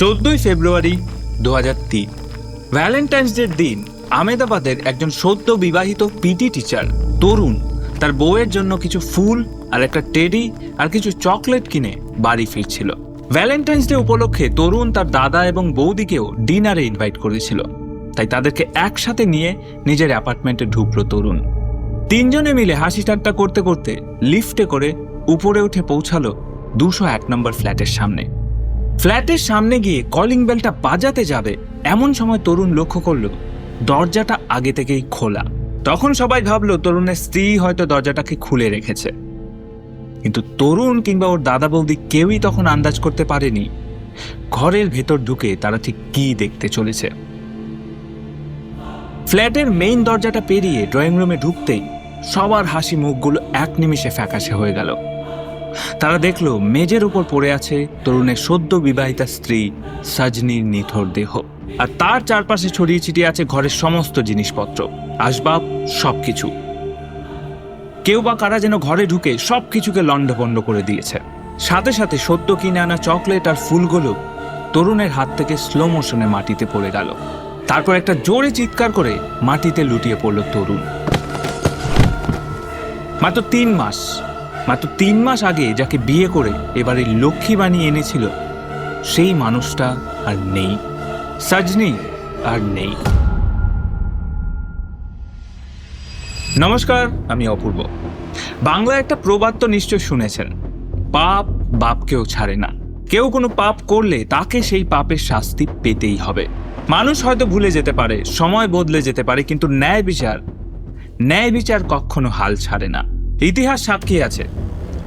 14 ফেব্রুয়ারি 2003, Valentine's ডের দিন আহমেদাবাদের একজন সদ্য বিবাহিত পিটি টিচার তরুণ তার বউয়ের জন্য কিছু ফুল আর একটা টেডি আর কিছু চকলেট কিনে বাড়ি ফিরছিল। ভ্যালেন্টাইন্স ডে উপলক্ষে তরুণ তার দাদা এবং বৌদিকেও ডিনারে ইনভাইট করেছিল, তাই তাদেরকে একসাথে নিয়ে নিজের অ্যাপার্টমেন্টে ঢুকলো তরুণ। তিনজনে মিলে হাসি ঠাট্টা করতে করতে লিফটে করে উপরে উঠে পৌঁছালো 201 নম্বর ফ্ল্যাটের সামনে। ফ্ল্যাটের সামনে গিয়ে কলিং বেলটা বাজাতে যাবে এমন সময় তরুণ লক্ষ্য করলো দরজাটা আগে থেকেই খোলা। তখন সবাই ভাবলো তরুণের স্ত্রী হয়তো দরজাটাকে খুলে রেখেছে, কিন্তু তরুণ কিংবা ওর দাদা বৌদি কেউই তখন আন্দাজ করতে পারেনি ঘরের ভেতর ঢুকে তারা ঠিক কি দেখতে চলেছে। ফ্ল্যাটের মেইন দরজাটা পেরিয়ে ড্রয়িং রুমে ঢুকতেই সবার হাসি মুখগুলো এক নিমিষে ফ্যাকাশে হয়ে গেল। তারা দেখলো মেজের উপর পড়ে আছে তরুণের সদ্য বিবাহিতা স্ত্রী সাজনির নিথর দেহ, আর তার চারপাশে ছড়িয়ে ছিটিয়ে আছে ঘরের সমস্ত জিনিসপত্র, আসবাব, সবকিছু। কেউ বা কারা যেন ঘরে ঢুকে সবকিছুকে লণ্ডভণ্ড করে দিয়েছে। সাথে সাথে সদ্য কিনে আনা চকলেট আর ফুলগুলো তরুণের হাত থেকে স্লো মোশনে মাটিতে পড়ে গেল। তারপর একটা জোরে চিৎকার করে মাটিতে লুটিয়ে পড়ল তরুণ। মাত্র 3 মাস আগে যাকে বিয়ে করে এবারে লক্ষ্মী বানিয়ে এনেছিল সেই মানুষটা আর নেই, সাজনি আর নেই। নমস্কার, আমি অপূর্ব। বাংলায় একটা প্রবাদ তো নিশ্চয় শুনেছেন, পাপ বাপকেও ছাড়ে না। কেউ কোনো পাপ করলে তাকে সেই পাপের শাস্তি পেতেই হবে। মানুষ হয়তো ভুলে যেতে পারে, সময় বদলে যেতে পারে, কিন্তু ন্যায় বিচার কখনো হাল ছাড়ে না। ইতিহাস সাক্ষী আছে,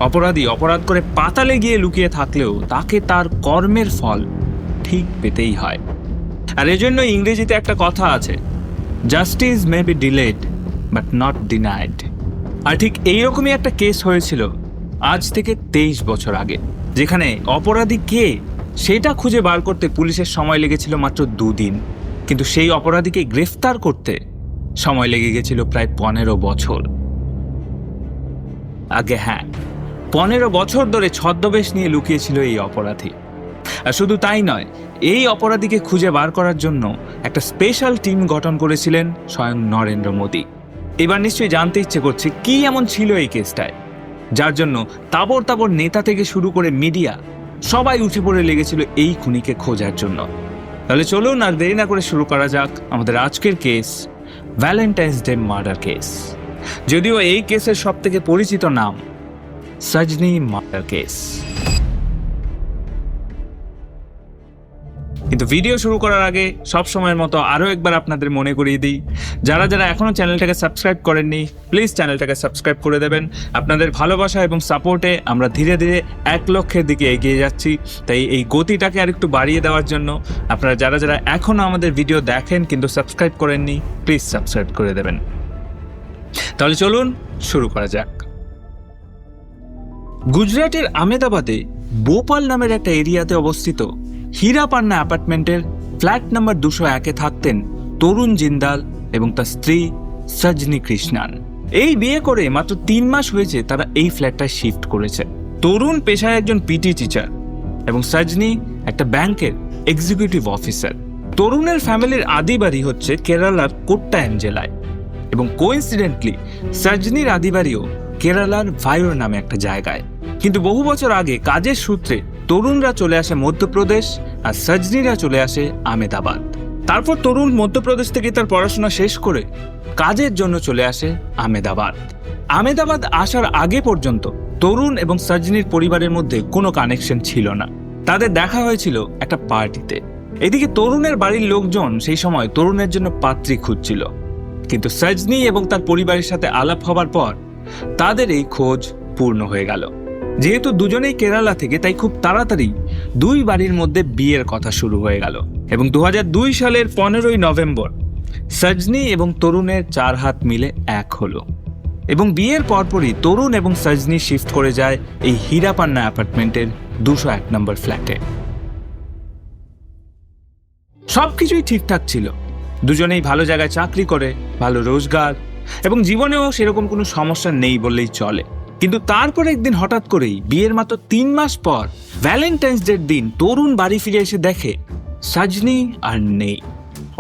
অপরাধী অপরাধ করে পাতালে গিয়ে লুকিয়ে থাকলেও তাকে তার কর্মের ফল ঠিক পেতেই হয়। আর এজন্য ইংরেজিতে একটা কথা আছে, justice may be delayed but not denied. আর ঠিক এইরকমই একটা কেস হয়েছিল আজ থেকে 23 বছর আগে, যেখানে অপরাধী কে সেটা খুঁজে বার করতে পুলিশের সময় লেগেছিল মাত্র 2 দিন, কিন্তু সেই অপরাধীকে গ্রেফতার করতে সময় লেগে গেছিল প্রায় 15 বছর। আগে হ্যাঁ, 15 বছর ধরে ছদ্মবেশ নিয়ে লুকিয়েছিল এই অপরাধী। আর শুধু তাই নয়, এই অপরাধীকে খুঁজে বার করার জন্য একটা স্পেশাল টিম গঠন করেছিলেন স্বয়ং নরেন্দ্র মোদী। এবার নিশ্চয়ই জানতে ইচ্ছে করছে কি এমন ছিল এই কেসটায়, যার জন্য তাবর নেতা থেকে শুরু করে মিডিয়া সবাই উঠে পড়ে লেগেছিল এই খুনিকে খোঁজার জন্য। তাহলে চলুন আর দেরি না করে শুরু করা যাক আমাদের আজকের case, Valentine's day murder case. যদিও এই কেসের সব থেকে পরিচিত নাম সাজনি মার্ডার কেস। কিন্তু ভিডিও শুরু করার আগে সব সময়ের মতো আরও একবার আপনাদের মনে করিয়ে দিই, যারা এখনো চ্যানেলটাকে সাবস্ক্রাইব করেননি প্লিজ চ্যানেলটাকে সাবস্ক্রাইব করে দেবেন। আপনাদের ভালোবাসা এবং সাপোর্টে আমরা ধীরে ধীরে 1 লক্ষের দিকে এগিয়ে যাচ্ছি, তাই এই গতিটাকে আর একটু বাড়িয়ে দেওয়ার জন্য আপনারা যারা এখনো আমাদের ভিডিও দেখেন কিন্তু সাবস্ক্রাইব করেননি প্লিজ সাবস্ক্রাইব করে দেবেন। তাহলে চলুন শুরু করা যাক। গুজরাটের আহমেদাবাদে বোপাল নামের একটা এরিয়াতে অবস্থিত হীরাপান্না অ্যাপার্টমেন্টের ফ্ল্যাট নাম্বার 201-এ থাকতেন তরুণ জিন্দাল এবং তার স্ত্রী সজনি কৃষ্ণান। এই বিয়ে করে মাত্র 3 মাস হয়েছে তারা এই ফ্ল্যাটটায় শিফট করেছে। তরুণ পেশায় একজন পিটি টিচার এবং সজনি একটা ব্যাংকের এক্সিকিউটিভ অফিসার। তরুণের ফ্যামিলির আদি বাড়ি হচ্ছে কেরালার কোট্টায়াম জেলায়, এবং কোইন্সিডেন্টলি সজনির আদি বাড়িও কেরালার ভায়োর নামে একটা জায়গায়। কিন্তু বহু বছর আগে কাজের সূত্রে তরুণরা চলে আসে মধ্যপ্রদেশ আর সজনিরা চলে আসে আহমেদাবাদ। তারপর তরুণ মধ্যপ্রদেশ থেকে তার পড়াশোনা শেষ করে কাজের জন্য চলে আসে আহমেদাবাদ আসার আগে পর্যন্ত তরুণ এবং সজনির পরিবারের মধ্যে কোনো কানেকশন ছিল না। তাদের দেখা হয়েছিল একটা পার্টিতে। এদিকে তরুণের বাড়ির লোকজন সেই সময় তরুণের জন্য পাত্রী খুঁজছিল, কিন্তু সজনি এবং তার পরিবারের সাথে আলাপ হবার পর তাদের এই খোঁজ পূর্ণ হয়ে গেল। যেহেতু দুজনেই কেরালা থেকে, তাই খুব তাড়াতাড়ি 2 বাড়ির মধ্যে বিয়ের কথা শুরু হয়ে গেল, এবং 2002 সালের 15ই নভেম্বর সজনি এবং তরুণের 4 হাত মিলে এক হলো, এবং বিয়ের পরপরই তরুণ এবং সজনি শিফট করে যায় এই হীরাপান্না অ্যাপার্টমেন্টের 201 নম্বর ফ্ল্যাটে। সবকিছুই ঠিকঠাক ছিল, দুজনেই ভালো জায়গায় চাকরি করে, ভালো রোজগার, এবং জীবনেও সেরকম কোনো সমস্যা নেই বললেই চলে। কিন্তু তারপর একদিন হঠাৎ করেই বিয়ের মাত্র 3 মাস পর ভ্যালেন্টাইন্স ডের দিন তরুণ বাড়ি ফিরে এসে দেখে সাজনি আর নেই।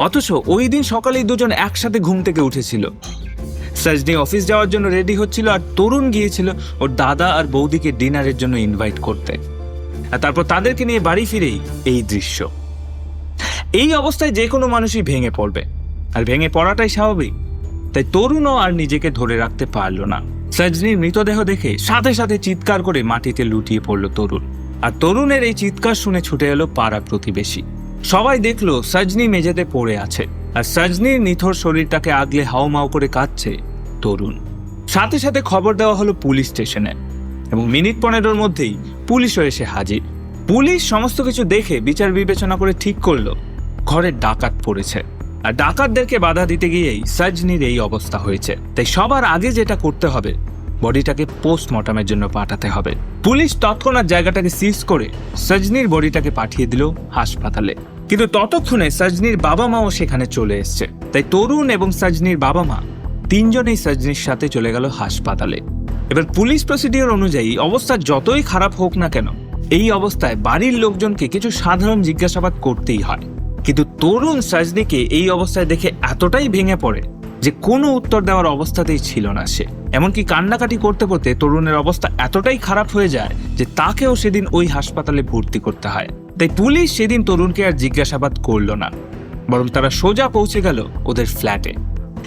অথচ ওই দিন সকালেই দুজন একসাথে ঘুম থেকে উঠেছিল। সাজনি অফিস যাওয়ার জন্য রেডি হচ্ছিল আর তরুণ গিয়েছিল ওর দাদা আর বৌদিকে ডিনারের জন্য ইনভাইট করতে। আর তারপর তাদেরকে নিয়ে বাড়ি ফিরেই এই দৃশ্য। এই অবস্থায় যে কোনো মানুষই ভেঙে পড়বে, আর ভেঙে পড়াটাই স্বাভাবিক। তাই তরুণও আর নিজেকে ধরে রাখতে পারল না। সাজনির মৃতদেহ দেখে সাথে সাথে চিৎকার করে মাটিতে লুটিয়ে পড়ল তরুণ। আর তরুণের এই চিৎকার শুনে ছুটে এলো পাড়া প্রতিবেশী। সবাই দেখলো সাজনি মেঝেতে পড়ে আছে, আর সাজনির নিথর শরীরটাকে আগলে হাউমাউ করে কাঁদছে তরুণ। সাথে সাথে খবর দেওয়া হলো পুলিশ স্টেশনে, এবং মিনিট 15 মধ্যেই পুলিশও এসে হাজির। পুলিশ সমস্ত কিছু দেখে বিচার বিবেচনা করে ঠিক করলো ঘরে ডাকাত পড়েছে, আর ডাকাতদেরকে বাধা দিতে গিয়েই সাজনির এই অবস্থা হয়েছে। তাই সবার আগে যেটা করতে হবে, বডিটাকে পোস্টমর্টমের জন্য পাঠাতে হবে। পুলিশ তৎক্ষণাৎ জায়গাটাকে সিজ করে সাজনির বডিটাকে পাঠিয়ে দিল হাসপাতালে। কিন্তু ততক্ষণে সাজনির বাবা মাও সেখানে চলে এসছে। তাই তরুণ এবং সাজনির বাবা মা তিনজনেই সাজনির সাথে চলে গেল হাসপাতালে। এবার পুলিশ প্রসিডিওর অনুযায়ী অবস্থা যতই খারাপ হোক না কেন, এই অবস্থায় বাড়ির লোকজনকে কিছু সাধারণ জিজ্ঞাসাবাদ করতেই হয়। কিন্তু তরুণ সাজনিকে এই অবস্থায় দেখে এতটাই ভেঙে পড়ে যে কোনো উত্তর দেওয়ার অবস্থাতেই ছিল না সে। এমনকি কান্নাকাটি করতে করতে তরুণের অবস্থা এতটাই খারাপ হয়ে যায় যে তাকেও সেদিন ওই হাসপাতালে ভর্তি করতে হয়। তাই পুলিশ সেদিন তরুণকে আর জিজ্ঞাসাবাদ করলো না, বরং তারা সোজা পৌঁছে গেল ওদের ফ্ল্যাটে।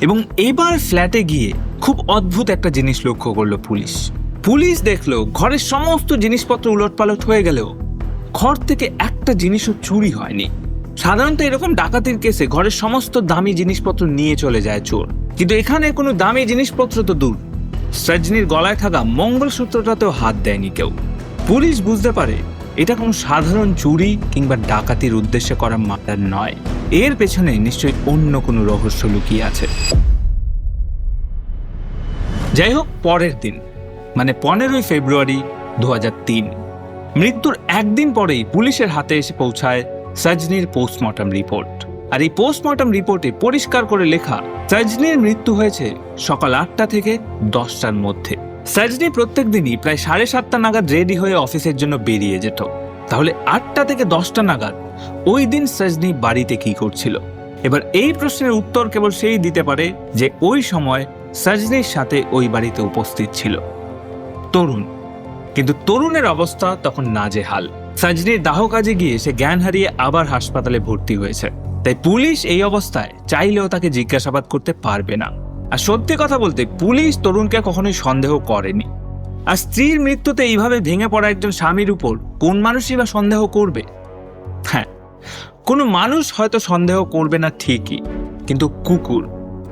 এবং এবার ফ্ল্যাটে গিয়ে খুব অদ্ভুত একটা জিনিস লক্ষ্য করলো পুলিশ দেখলো ঘরের সমস্ত জিনিসপত্র উলটপালট হয়ে গেলেও ঘর থেকে একটা জিনিসও চুরি হয়নি। সাধারণত এরকম ডাকাতির কেসে ঘরের সমস্ত দামি জিনিসপত্র নিয়ে চলে যায় চোর, কিন্তু এখানে কোনো দামি জিনিসপত্র তো দূর, সাজনির গলায় থাকা মঙ্গলসূত্রটাতেও হাত দেয়নি কেউ। পুলিশ বুঝতে পারে এটা কোনো সাধারণ চুরি কিংবা ডাকাতির উদ্দেশ্যে করা মার্ডার নয়, এর পেছনে নিশ্চয়ই অন্য কোনো রহস্য লুকিয়ে আছে। যাই হোক, পরের দিন মানে 15 ফেব্রুয়ারি 2003, মৃত্যুর একদিন পরেই পুলিশের হাতে এসে পৌঁছায় সাজনির পোস্টমর্টম রিপোর্ট। আর এই পোস্টমর্টম রিপোর্টে পরিষ্কার করে লেখা, সাজনির মৃত্যু হয়েছে সকাল 8টা থেকে 10টার মধ্যে। সাজনি প্রত্যেক দিনই প্রায় 7:30 নাগাদ রেডি হয়ে অফিসের জন্য বেরিয়ে যেত। তাহলে 8টা থেকে 10টা নাগাদ ওই দিন সাজনি বাড়িতে কি করছিল? এবার এই প্রশ্নের উত্তর কেবল সেই দিতে পারে যে ওই সময় সাজনির সাথে ওই বাড়িতে উপস্থিত ছিল তরুণ। কিন্তু তরুণের অবস্থা তখন নাজেহাল। সাজনির দাহ কাজে গিয়ে সে জ্ঞান হারিয়ে আবার হাসপাতালে ভর্তি হয়েছে। তাই পুলিশ এই অবস্থায় চাইলেও তাকে জিজ্ঞাসাবাদ করতে পারবে না। আর সত্যি কথা বলতে পুলিশ তরুণকে কখনোই সন্দেহ করেনি। আর স্ত্রীর মৃত্যুতে এইভাবে ভেঙে পড়া একজন স্বামীর উপর কোন মানুষই বা সন্দেহ করবে? হ্যাঁ, কোনো মানুষ হয়তো সন্দেহ করবে না ঠিকই, কিন্তু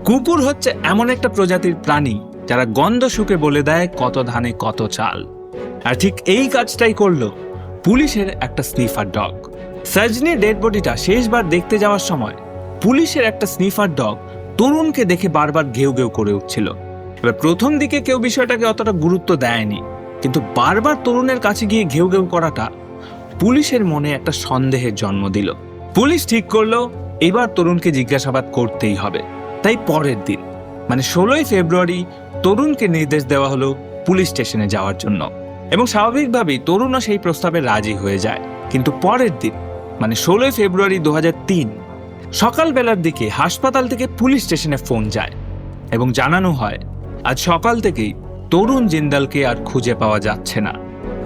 কুকুর হচ্ছে এমন একটা প্রজাতির প্রাণী যারা গন্ধ শুকে বলে দেয় কত ধানে কত চাল। আর ঠিক এই কাজটাই করলো পুলিশের একটা স্নিফার ডগ। সাজনির ডেড বডিটা শেষবার দেখতে যাওয়ার সময় পুলিশের একটা স্নিফার ডগ তরুণকে দেখে বারবার ঘেউ ঘেউ করে উঠছিল। এবার প্রথম দিকে কেউ বিষয়টাকে অতটা গুরুত্ব দেয়নি, কিন্তু বারবার তরুণের কাছে গিয়ে ঘেউ ঘেউ করাটা পুলিশের মনে একটা সন্দেহের জন্ম দিল। পুলিশ ঠিক করলো এবার তরুণকে জিজ্ঞাসাবাদ করতেই হবে। তাই পরের দিন মানে 16 ফেব্রুয়ারি তরুণকে নির্দেশ দেওয়া হলো পুলিশ স্টেশনে যাওয়ার জন্য, এবং স্বাভাবিকভাবেই তরুণও সেই প্রস্তাবে রাজি হয়ে যায়। কিন্তু পরের দিন মানে 16 ফেব্রুয়ারি 2003 সকালবেলার দিকে হাসপাতাল থেকে পুলিশ স্টেশনে ফোন যায় এবং জানানো হয় আজ সকাল থেকেই তরুণ জিন্দালকে আর খুঁজে পাওয়া যাচ্ছে না।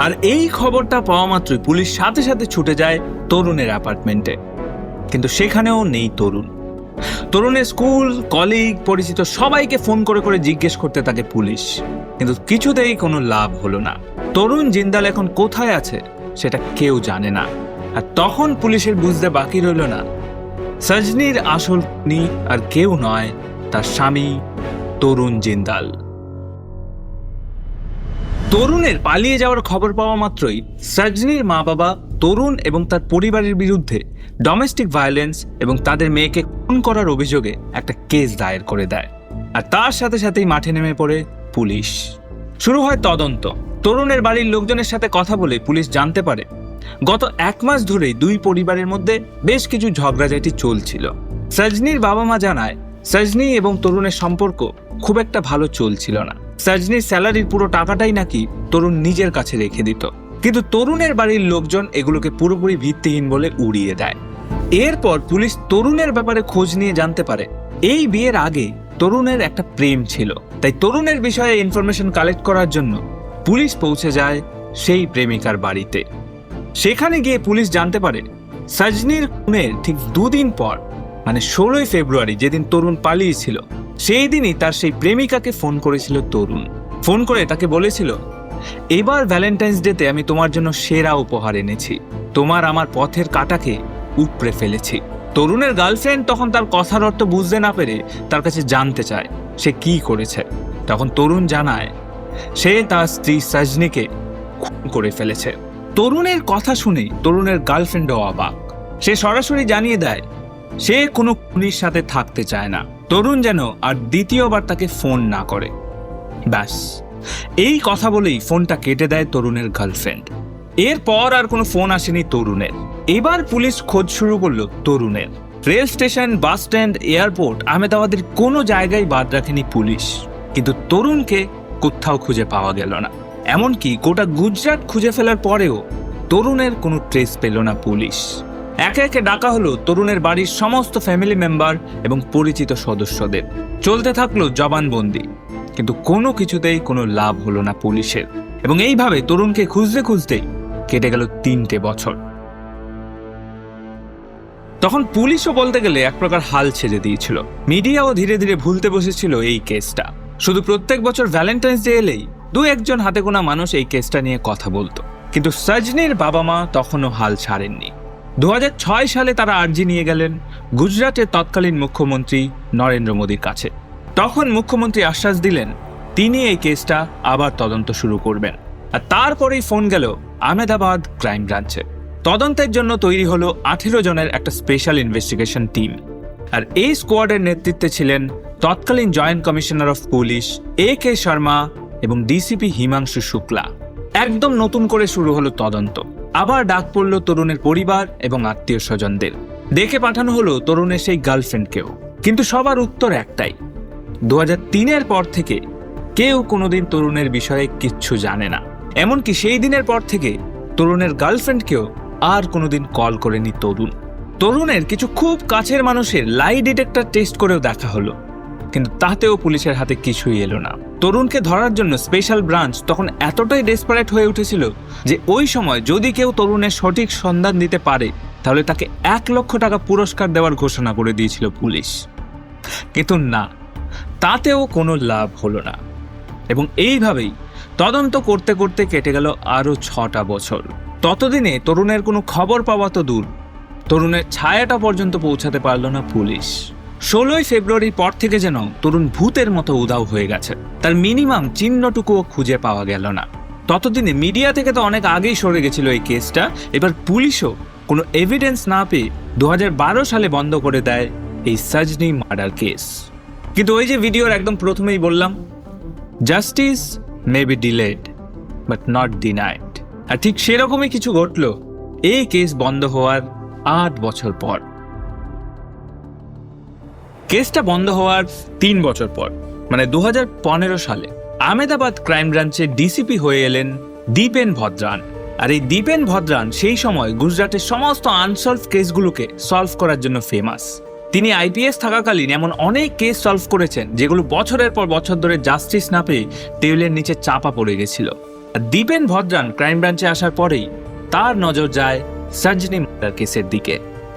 আর এই খবরটা পাওয়া মাত্রই পুলিশ সাথে সাথে ছুটে যায় তরুণের অ্যাপার্টমেন্টে, কিন্তু সেখানেও নেই তরুণের স্কুল, কলিগ, পরিচিত সবাইকে ফোন করে করে জিজ্ঞেস করতে থাকে পুলিশ, কিন্তু কিছুতেই কোনো লাভ হলো না। তরুণ জিন্দাল এখন কোথায় আছে সেটা কেউ জানে না। আর তখন পুলিশের বুঝতে বাকি রইল না সাজনির আসল খুনি আর কেউ নয়, তার স্বামী তরুণ জিন্দাল। তরুণের পালিয়ে যাওয়ার খবর পাওয়া মাত্রই সাজনির মা বাবা তরুণ এবং তার পরিবারের বিরুদ্ধে ডোমেস্টিক ভায়োলেন্স এবং তাদের মেয়েকে খুন করার অভিযোগে একটা কেস দায়ের করে দেয়। আর তার সাথে সাথেই মাঠে নেমে পড়ে পুলিশ। শুরু হয় তদন্ত। তরুণের বাড়ির লোকজনের সাথে কথা বলে পুলিশ জানতে পারে গত 1 মাস ধরেই দুই পরিবারের মধ্যে বেশ কিছু ঝগড়াঝাটি চলছিল। সাজনির বাবা মা জানায় সাজনি এবং তরুণের সম্পর্ক খুব একটা ভালো চলছিল না। সজনির স্যালারির পুরো টাকাটাই নাকি তরুণ নিজের কাছে রেখে দিত, কিন্তু তরুণের বাড়ির লোকজন এগুলোকে পুরোপুরি ভিত্তিহীন বলে উড়িয়ে দেয়। এরপর পুলিশ তরুণের ব্যাপারে খোঁজ নিয়ে জানতে পারে এই বিয়ের আগে তরুণের একটা প্রেম ছিল। তাই তরুণের বিষয়ে ইনফরমেশন কালেক্ট করার জন্য পুলিশ পৌঁছে যায় সেই প্রেমিকার বাড়িতে। সেখানে গিয়ে পুলিশ জানতে পারে সজনির খুনের ঠিক 2 দিন পর, মানে 16 ফেব্রুয়ারি, যেদিন তরুণ পালিয়েছিল, সেই দিনই তার সেই প্রেমিকাকে ফোন করেছিল তরুণ। ফোন করে তাকে বলেছিল, এবার ভ্যালেন্টাইন্স ডেতে আমি তোমার জন্য সেরা উপহার এনেছি, তোমার আমার পথের কাঁটাকে উপড়ে ফেলেছি। তরুণের গার্লফ্রেন্ড তখন তার কথার অর্থ বুঝতে না পেরে তার কাছে জানতে চায় সে কি করেছে। তখন তরুণ জানায় সে তার স্ত্রী সজনিকে খুন করে ফেলেছে। তরুণের কথা শুনে তরুণের গার্লফ্রেন্ডও অবাক। সে সরাসরি জানিয়ে দেয় সে কোনো খুনির সাথে থাকতে চায় না, তরুণ যেন আর দ্বিতীয়বার তাকে ফোন না করে। ব্যাস, এই কথা বলেই ফোনটা কেটে দেয় তরুণের গার্লফ্রেন্ড। এরপর আর কোনো ফোন আসেনি তরুণের। এবার পুলিশ খোঁজ শুরু করলো তরুণের। Rail station, bus stand, airport, আহমেদাবাদের কোনো জায়গায় বাদ রাখেনি পুলিশ, কিন্তু তরুণকে কোথাও খুঁজে পাওয়া গেল না। এমনকি গোটা গুজরাট খুঁজে ফেলার পরেও তরুণের কোনো ট্রেস পেল না পুলিশ। একে একে ডাকা হলো তরুণের বাড়ির সমস্ত ফ্যামিলি মেম্বার এবং পরিচিত সদস্যদের। চলতে থাকলো জবানবন্দি, কিন্তু কোনো কিছুতেই কোনো লাভ হলো না পুলিশের। এবং এইভাবে তরুণকে খুঁজতে খুঁজতেই কেটে গেল 3টে বছর। তখন পুলিশও বলতে গেলে এক প্রকার হাল ছেড়ে দিয়েছিল। মিডিয়াও ধীরে ধীরে ভুলতে বসেছিল এই কেসটা। শুধু প্রত্যেক বছর ভ্যালেন্টাইন্স ডে এলেই 2-1 হাতে গোনা মানুষ এই কেসটা নিয়ে কথা বলতো, কিন্তু সজনির বাবা মা তখনও হাল ছাড়েননি। 2006 সালে তারা আর্জি নিয়ে গেলেন গুজরাটের তৎকালীন মুখ্যমন্ত্রী নরেন্দ্র মোদীর কাছে। তখন মুখ্যমন্ত্রী আশ্বাস দিলেন তিনি এই কেসটা আবার তদন্ত শুরু করবেন। আর তারপরেই ফোন গেল আহমেদাবাদ ক্রাইম ব্রাঞ্চে। তদন্তের জন্য তৈরি হলো 18 জনের একটা স্পেশাল ইনভেস্টিগেশন টিম। আর এই স্কোয়াডের নেতৃত্বে ছিলেন তৎকালীন joint commissioner of police AK Sharma এবং ডিসিপি হিমাংশু শুক্লা। একদম নতুন করে শুরু হলো তদন্ত। আবার ডাক পড়ল তরুণের পরিবার এবং আত্মীয় স্বজনদের। ডেকে পাঠানো হলো তরুণের সেই গার্লফ্রেন্ডকেও। কিন্তু সবার উত্তর একটাই, 2003-এর পর থেকে কেউ কোনোদিন তরুণের বিষয়ে কিচ্ছু জানে না। এমনকি সেই দিনের পর থেকে তরুণের গার্লফ্রেন্ডকেও আর কোনোদিন কল করেনি তরুণ। তরুণের কিছু খুব কাছের মানুষের লাই ডিটেক্টর টেস্ট করেও দেখা হলো, কিন্তু তাতেও পুলিশের হাতে কিছুই এলো না। তরুণকে ধরার জন্য স্পেশাল ব্রাঞ্চ তখন এতটাই ডেসপারেট হয়ে উঠেছিল যে ওই সময় যদি কেউ তরুণের সঠিক সন্ধান দিতে পারে তাহলে তাকে 1 লক্ষ টাকা পুরস্কার দেওয়ার ঘোষণা করে দিয়েছিল পুলিশ। কিন্তু না, তাতেও কোনো লাভ হলো না। এবং এইভাবেই তদন্ত করতে করতে কেটে গেল আরো 6টা বছর। ততদিনে তরুণের কোনো খবর পাওয়া তো দূর, তরুণের ছায়াটা পর্যন্ত পৌঁছাতে পারল না পুলিশ। 16 ফেব্রুয়ারির পর থেকে যেন তরুণ ভূতের মতো উধাও হয়ে গেছে। তার মিনিমাম চিহ্নটুকুও খুঁজে পাওয়া গেল না। ততদিনে মিডিয়া থেকে তো অনেক আগেই সরে গেছিল এই কেসটা। এবার পুলিশও কোনো এভিডেন্স না পেয়ে 2012 সালে বন্ধ করে দেয় এই সজনি মার্ডার কেস। কিন্তু ওই যে ভিডিওর একদম প্রথমেই বললাম, justice may be delayed but not denied. আর ঠিক সেরকমই কিছু ঘটল এই কেস বন্ধ হওয়ার 8 বছর পর। কেসটা বন্ধ হওয়ার 3 বছর পর, মানে 2015 সালে আহমেদাবাদ ক্রাইম ব্রাঞ্চে ডিসিপি হয়ে এলেন দীপেন ভদ্রান। আর এই দীপেন ভদ্রান সেই সময় গুজরাটের সমস্ত আনসলভ কেসগুলোকে সলভ করার জন্য ফেমাস। তিনি IPS থাকাকালীন এমন অনেক কেস সলভ করেছেন যেগুলো বছরের পর বছর ধরে জাস্টিস না পেয়ে টেবিলের নিচে চাপা পড়ে গেছিল। আর দীপেন ভদ্রান ক্রাইম ব্রাঞ্চে আসার পরেই তার নজর যায় সজনি মার্ডার কেসের দিকে।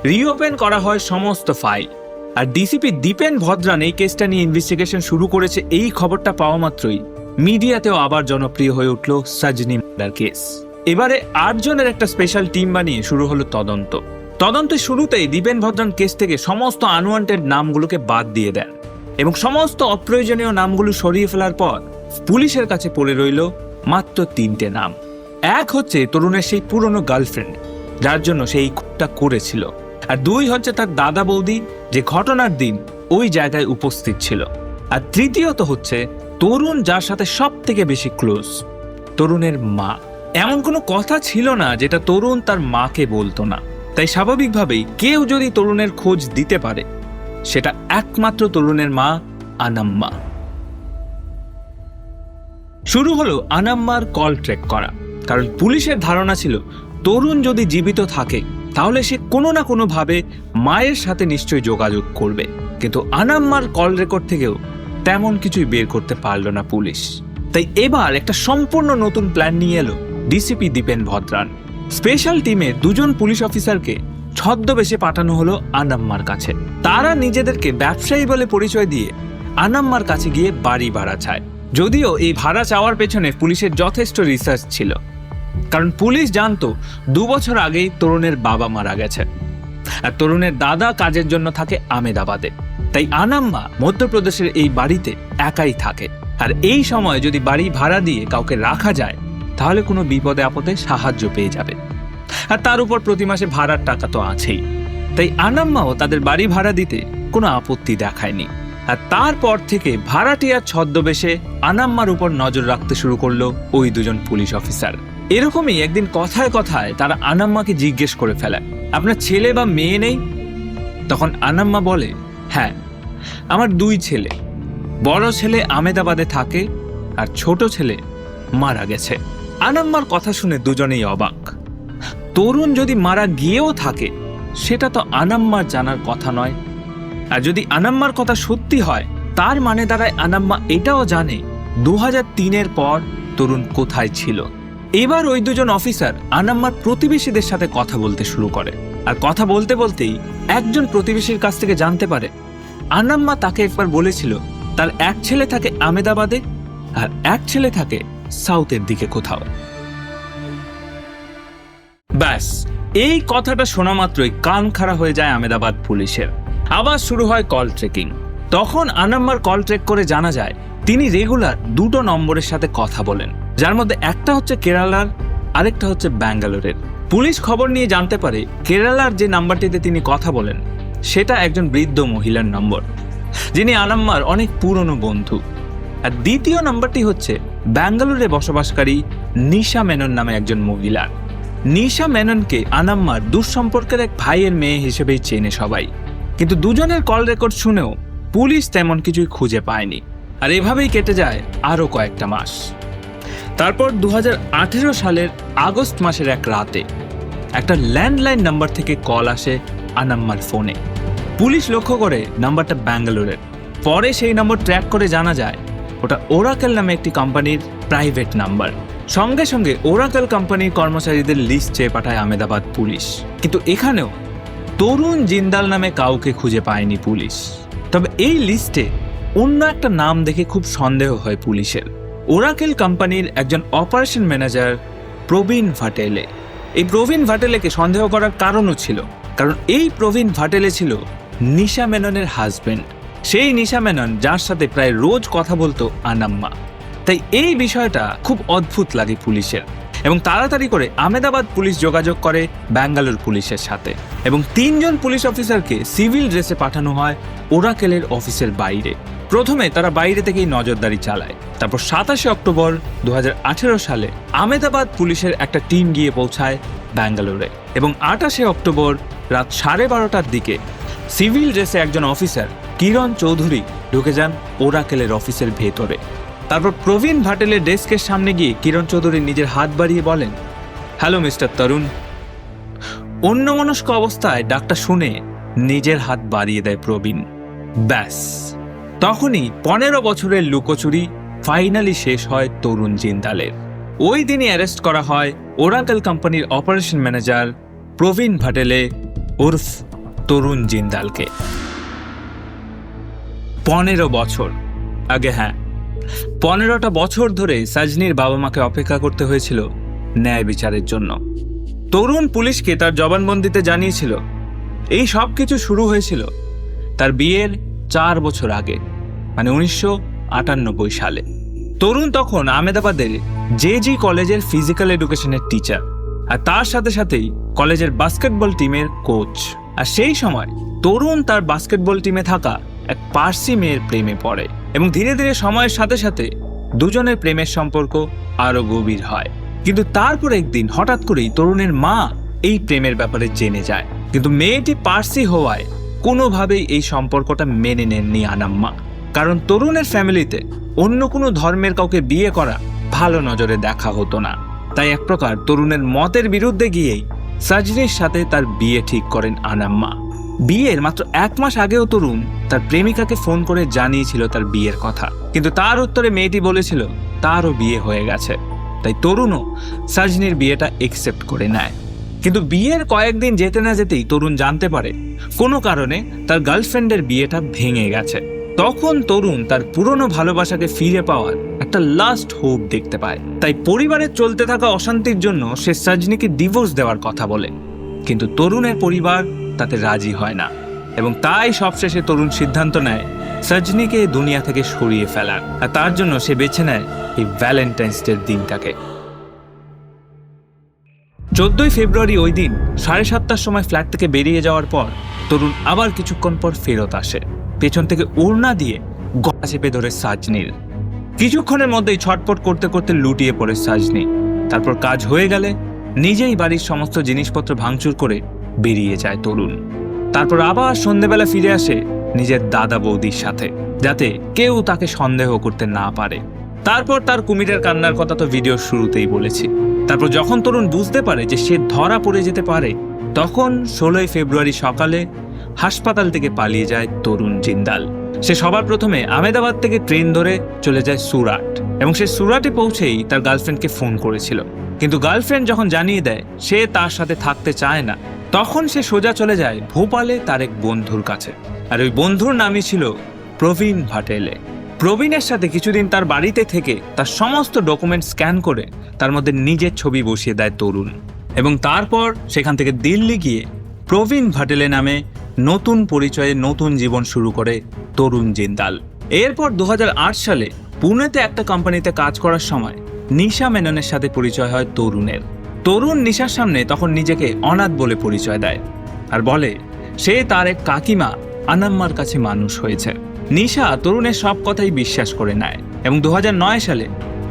রিওপেন করা হয় সমস্ত ফাইল। আর ডিসিপি দীপেন ভদ্রান এই কেসটা নিয়ে ইনভেস্টিগেশন শুরু করেছে এই খবরটা পাওয়া মাত্রই মিডিয়াতেও আবার জনপ্রিয় হয়ে উঠল সজনি মার্ডার কেস। এবারে 8 জনের একটা স্পেশাল টিম বানিয়ে শুরু হলো তদন্ত। তদন্তের শুরুতেই দীপেন ভদ্রান কেস থেকে সমস্ত আনওয়ান্টেড নামগুলোকে বাদ দিয়ে দেন এবং সমস্ত অপ্রয়োজনীয় নামগুলো সরিয়ে ফেলার পর পুলিশের কাছে পড়ে রইল মাত্র 3টে নাম। এক হচ্ছে তরুণের সেই পুরনো গার্লফ্রেন্ড যার জন্য সেই খুনটা করেছিল, আর 2 হচ্ছে তার দাদা বৌদি যে ঘটনার দিন ওই জায়গায় উপস্থিত ছিল, আর তৃতীয়ত হচ্ছে তরুণ যার সাথে সব থেকে বেশি ক্লোজ, তরুণের মা। এমন কোনো কথা ছিল না যেটা তরুণ তার মাকে বলতো না। তাই স্বাভাবিকভাবেই কেউ যদি তরুণের খোঁজ দিতে পারে সেটা একমাত্র তরুণের মা আনাম্মা। শুরু হলো আনাম্মার কল ট্র্যাক করা, কারণ পুলিশের ধারণা ছিল তরুণ যদি জীবিত থাকে তাহলে সে কোনো না কোনো ভাবে মায়ের সাথে নিশ্চয়ই যোগাযোগ করবে। কিন্তু আনাম্মার কল রেকর্ড থেকেও তেমন কিছুই বের করতে পারল না পুলিশ। তাই এবার একটা সম্পূর্ণ নতুন প্ল্যান নিয়ে এলো ডিসিপি দীপেন ভদ্রান। স্পেশাল টিমে দুজন পুলিশ অফিসারকে ছদ্মবেশে পাঠানো হলো আনাম্মার কাছে। তারা নিজেদেরকে ব্যবসায়ী বলে পরিচয় দিয়ে আনাম্মার কাছে গিয়ে বাড়ি ভাড়া চায়। যদিও এই ভাড়া চাওয়ার পেছনে পুলিশের যথেষ্ট রিসার্চ ছিল, কারণ পুলিশ জানতো 2 বছর আগেই তরুণের বাবা মারা গেছে আর তরুণের দাদা কাজের জন্য থাকে আমেদাবাদে। তাই আনাম্মা মধ্যপ্রদেশের এই বাড়িতে একাই থাকে, আর এই সময় যদি বাড়ি ভাড়া দিয়ে কাউকে রাখা যায় তাহলে কোনো বিপদে আপদে সাহায্য পেয়ে যাবে। আর তার উপর প্রতি মাসে ভাড়ার টাকা তো আছেই। তাই আনাম্মাও তাদের বাড়ি ভাড়া দিতে কোনো আপত্তি দেখায়নি। আর তারপর থেকে ভাড়াটিয়ার ছদ্মবেশে আনাম্মার উপর নজর রাখতে শুরু করলো ওই দুজন পুলিশ অফিসার। এরকমই একদিন কথায় কথায় তারা আনাম্মাকে জিজ্ঞেস করে ফেলে, আপনার ছেলে বা মেয়ে নেই? তখন আনাম্মা বলে, হ্যাঁ, আমার 2 ছেলে। বড় ছেলে আমেদাবাদে থাকে আর ছোট ছেলে মারা গেছে। আনাম্মার কথা শুনে দুজনেই অবাক। তরুণ যদি মারা গিয়েও থাকে সেটা তো আনাম্মার জানার কথা নয়। আর যদি আনাম্মার কথা সত্যি হয় তার মানে দাঁড়ায় আনাম্মা এটাও জানে 2003-এর পর তরুণ কোথায় ছিল। এবার ওই দুজন অফিসার আনাম্মার প্রতিবেশীদের সাথে কথা বলতে শুরু করে। আর কথা বলতে বলতেই একজন প্রতিবেশীর কাছ থেকে জানতে পারে আনাম্মা তাকে একবার বলেছিল তার এক ছেলে থাকে আমেদাবাদে আর এক ছেলে থাকে সাউথের দিকে কোথাও। ব্যাস, এই কথাটা শোনা মাত্রই কান খাড়া হয়ে যায় আমেদাবাদ পুলিশের। আবার শুরু হয় কল ট্রেকিং। তখন আনাম্মার কল ট্রেক করে জানা যায় তিনি রেগুলার 2টো নম্বরের সাথে কথা বলেন, যার মধ্যে একটা হচ্ছে কেরালার, আরেকটা হচ্ছে ব্যাঙ্গালোরের। পুলিশ খবর নিয়ে জানতে পারে কেরালার যে নাম্বারটিতে তিনি কথা বলেন সেটা একজন বৃদ্ধ মহিলার নম্বর, যিনি আনাম্মার অনেক পুরনো বন্ধু। আর দ্বিতীয় নাম্বারটি হচ্ছে ব্যাঙ্গালোরে বসবাসকারী নিশা মেনন নামে একজন মহিলার। নিশা মেননকে আনাম্মার দুঃসম্পর্কের এক ভাইয়ের মেয়ে হিসেবেই চেনে সবাই। কিন্তু দুজনের কল রেকর্ড শুনেও পুলিশ তেমন কিছুই খুঁজে পায়নি। আর এভাবেই কেটে যায় আরও কয়েকটা মাস। তারপর 2018 সালের আগস্ট মাসের এক রাতে একটা ল্যান্ডলাইন নাম্বার থেকে কল আসে আনাম্মার ফোনে। পুলিশ লক্ষ্য করে নাম্বারটা ব্যাঙ্গালোরের। পরে সেই নম্বর ট্র্যাক করে জানা যায় ওটা ওরাকেল নামে একটি কোম্পানির প্রাইভেট নাম্বার। সঙ্গে সঙ্গে ওরাকেল কোম্পানির কর্মচারীদের লিস্ট চেয়ে পাঠায় আমেদাবাদ পুলিশ। কিন্তু এখানেও তরুণ জিন্দাল নামে কাউকে খুঁজে পায়নি পুলিশ। তবে এই লিস্টে অন্য একটা নাম দেখে খুব সন্দেহ হয় পুলিশের। ওরাকেল কোম্পানির একজন অপারেশন ম্যানেজার প্রবীণ ভাটেলে। এই প্রবীণ ভাটেলেকে সন্দেহ করার কারণও ছিল, কারণ এই প্রবীণ ভাটেলে ছিল নিশা মেননের হাজবেন্ড। সেই নিশা মেনন যার সাথে প্রায় রোজ কথা বলতো আনাম্মা। তাই এই বিষয়টা খুব অদ্ভুত লাগে পুলিশের, এবং তাড়াতাড়ি করে আমেদাবাদ পুলিশ যোগাযোগ করে ব্যাঙ্গালোর পুলিশের সাথে, এবং 3 জন পুলিশ অফিসারকে সিভিল ড্রেসে পাঠানো হয় ওরাকেলের অফিসের বাইরে। প্রথমে তারা বাইরে থেকেই নজরদারি চালায়। তারপর 27 অক্টোবর 2018 সালে আমেদাবাদ পুলিশের একটা টিম গিয়ে পৌঁছায় ব্যাঙ্গালোরে, এবং 28 অক্টোবর রাত 12:30টার দিকে সিভিল ড্রেসে একজন অফিসার কিরণ চৌধুরী ঢুকে যান ওরাকেলের অফিসের ভেতরে। তারপর প্রবীণ ভাটেলের ডেস্কের সামনে গিয়ে কিরণ চৌধুরী নিজের হাত বাড়িয়ে বলেন, হ্যালো মিস্টার তরুণ। অন্যমনস্ক অবস্থায় ডাকটা শুনে নিজের হাত বাড়িয়ে দেয় প্রবীণ। ব্যাস, তখনই 15 বছরের লুকোচুরি ফাইনালি শেষ হয় তরুণ জিন্দালের। ওই দিনই অ্যারেস্ট করা হয় ওরাকেল কোম্পানির অপারেশন ম্যানেজার প্রবীণ ভাটেলে উর্ফ তরুণ জিন্দালকে। 15 বছর আগে, হ্যাঁ, 15টা বছর ধরে সাজনির বাবা মাকে অপেক্ষা করতে হয়েছিল ন্যায় বিচারের জন্য। তরুণ পুলিশকে তার জবানবন্দিতে জানিয়েছিল এই সব কিছু শুরু হয়েছিল তার বিয়ের 4 বছর আগে, মানে 1998 সালে। তরুণ তখন আমেদাবাদের জেজি কলেজের ফিজিক্যাল এডুকেশনের টিচার, আর তার সাথে সাথেই কলেজের বাস্কেটবল টিমের কোচ। আর সেই সময় তরুণ তার বাস্কেটবল টিমে থাকা এক পার্সি মেয়ের প্রেমে পড়ে, এবং ধীরে ধীরে সময়ের সাথে সাথে দুজনের প্রেমের সম্পর্ক আরো গভীর হয়। কিন্তু তারপর একদিন হঠাৎ করেই তরুণের মা এই প্রেমের ব্যাপারে জেনে যায়। কিন্তু মেয়েটি পার্সি হওয়ায় কোনোভাবেই এই সম্পর্কটা মেনে নেননি আনাম্মা, কারণ তরুণের ফ্যামিলিতে অন্য কোনো ধর্মের কাউকে বিয়ে করা ভালো নজরে দেখা হতো না। তাই এক প্রকার তরুণের মতের বিরুদ্ধে গিয়েই সাজনির সাথে তার বিয়ে ঠিক করেন আনাম্মা। বিয়ের মাত্র 1 মাস আগেও তরুণ তার প্রেমিকাকে ফোন করে জানিয়েছিল তার বিয়ের কথা, কিন্তু তার উত্তরে মেয়েটি বলেছিল তারও বিয়ে হয়ে গেছে। তাই তরুণও সাজনির বিয়েটা একসেপ্ট করে নেয়। কিন্তু বিয়ের কয়েকদিন যেতে না যেতেই তরুণ জানতে পারে কোনো কারণে তার গার্লফ্রেন্ডের বিয়েটা ভেঙে গেছে। তখন তরুণ তার পুরনো ভালোবাসাকে ফিরে পাওয়ার একটা লাস্ট হোপ দেখতে পায়। তাই পরিবারের চলতে থাকা অশান্তির জন্য সে সাজনিকে ডিভোর্স দেওয়ার কথা বলে, কিন্তু তরুণের পরিবার তাতে রাজি হয় না এবং তাই সবশেষে তরুণ সিদ্ধান্ত নেয় সাজনিকে দুনিয়া থেকে সরিয়ে ফেলার। আর তার জন্য সে বেছে নেয় এই ভ্যালেন্টাইন্স ডের দিনটাকে। 14ই ফেব্রুয়ারি ওই দিন 7:30টার সময় ফ্ল্যাট থেকে বেরিয়ে যাওয়ার পর তরুণ আবার কিছুক্ষণ পর ফেরত আসে। পেছন থেকে ওড়না দিয়ে গলা চেপে ধরে সাজনির। কিছুক্ষণের মধ্যেই ছটপট করতে করতে লুটিয়ে পড়ে সাজনি। তারপর কাজ হয়ে গেলে নিজেই বাড়ির সমস্ত জিনিসপত্র ভাঙচুর করে বেরিয়ে যায় তরুণ। তারপর আবার সন্ধ্যেবেলা ফিরে আসে নিজের দাদা বৌদির সাথে, যাতে কেউ তাকে সন্দেহ করতে না পারে। তারপর তার কুমিরের কান্নার কথা তো ভিডিওর শুরুতেই বলেছি। তারপর যখন তরুণ বুঝতে পারে যে সে ধরা পড়ে যেতে পারে, তখন 16ই ফেব্রুয়ারি সকালে হাসপাতাল থেকে পালিয়ে যায় তরুণ জিন্দাল। সে সবার প্রথমে আহমেদাবাদ থেকে ট্রেন ধরে চলে যায় সুরাট এবং সে সুরাটে পৌঁছেই তার গার্লফ্রেন্ডকে ফোন করেছিল। কিন্তু গার্লফ্রেন্ড যখন জানিয়ে দেয় সে তার সাথে থাকতে চায় না, তখন সে সোজা চলে যায় ভোপালে তার এক বন্ধুর কাছে। আর ওই বন্ধুর নামই ছিল প্রবীণ ভাটেলে। প্রবীণের সাথে কিছুদিন তার বাড়িতে থেকে তার সমস্ত ডকুমেন্ট স্ক্যান করে তার মধ্যে নিজের ছবি বসিয়ে দেয় তরুণ এবং তারপর সেখান থেকে দিল্লি গিয়ে প্রবীণ ভাটেলে নামে নতুন পরিচয়ে নতুন জীবন শুরু করে তরুণ জিন্দাল। এরপর 2008 সালে পুনেতে একটা কোম্পানিতে কাজ করার সময় নিশা মেননের সাথে পরিচয় হয় তরুণের। তরুণ নিশার সামনে তখন নিজেকে অনাথ বলে পরিচয় দেয় আর বলে সে তার এক কাকিমা আনাম্মার কাছে মানুষ হয়েছে। নিশা তরুণের সব কথাই বিশ্বাস করে নেয় এবং 2009 সালে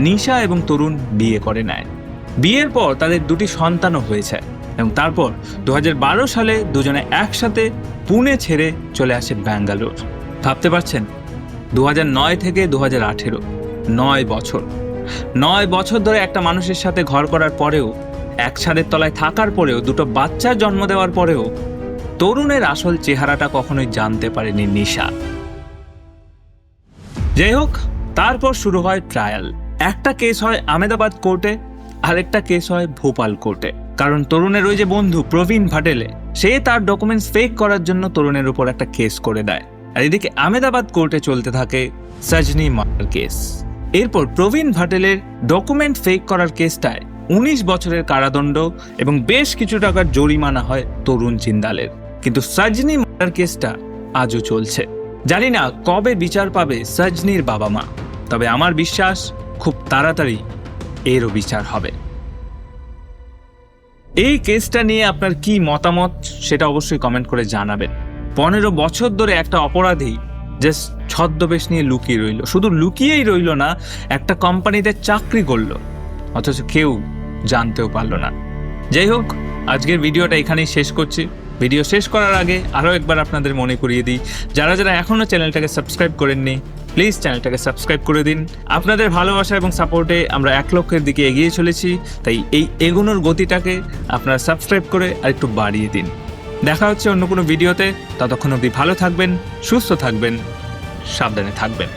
নিশা এবং তরুণ বিয়ে করে নেয়। বিয়ের পর তাদের 2টি সন্তানও হয়েছে এবং তারপর 2012 সালে দুজনে একসাথে পুনে ছেড়ে চলে আসে ব্যাঙ্গালোর। ভাবতে পারছেন, 2009 থেকে 2018, 9 বছর ধরে একটা মানুষের সাথে ঘর করার পরেও, এক ছাদের তলায় থাকার পরেও, 2টো বাচ্চার জন্ম দেওয়ার পরেও তরুণের আসল চেহারাটা কখনোই জানতে পারেনি নিশা। যাই হোক, তারপর শুরু হয় ট্রায়াল। একটা কেস হয় আহমেদাবাদ কোর্টে, আরেকটা কেস হয় ভোপাল কোর্টে। কারণ তরুণের ওই যে বন্ধু প্রবীণ ভাটেলে, সে তার ডকুমেন্টস ফেক করার জন্য তরুণের উপর একটা কেস করে দেয়। আর এদিকে আহমেদাবাদ কোর্টে চলতে থাকে সাজনি মার্ডার কেস। এরপর প্রবীণ ভাটেলের ডকুমেন্ট ফেক করার কেসটায় 19 বছরের কারাদণ্ড এবং বেশ কিছু টাকার জরিমানা হয় তরুণ জিন্দালের। কিন্তু সাজনি মার্ডার কেসটা আজও চলছে। জানি না কবে বিচার পাবে সাজনির বাবা মা, তবে আমার বিশ্বাস খুব তাড়াতাড়ি এরও বিচার হবে। এই কেসটা নিয়ে আপনার কি মতামত সেটা অবশ্যই কমেন্ট করে জানাবেন। 15 বছর ধরে একটা অপরাধী জাস্ট ছদ্মবেশ নিয়ে লুকিয়ে রইল, শুধু লুকিয়েই রইল না, একটা কোম্পানিতে চাকরি করলো, অথচ কেউ জানতেও পারলো না। যাই হোক, আজকের ভিডিওটা এখানেই শেষ করছি। ভিডিও শেষ করার আগে আরও একবার আপনাদের মনে করিয়ে দিই, যারা যারা এখনও চ্যানেলটাকে সাবস্ক্রাইব করেননি প্লিজ চ্যানেলটাকে সাবস্ক্রাইব করে দিন। আপনাদের ভালোবাসা এবং সাপোর্টে আমরা 1 লক্ষের দিকে এগিয়ে চলেছি, তাই এই এগোনোর গতিটাকে আপনারা সাবস্ক্রাইব করে আরেকটু বাড়িয়ে দিন। দেখা হচ্ছে অন্য কোনো ভিডিওতে, ততক্ষণ অবধি ভালো থাকবেন, সুস্থ থাকবেন, সাবধানে থাকবেন।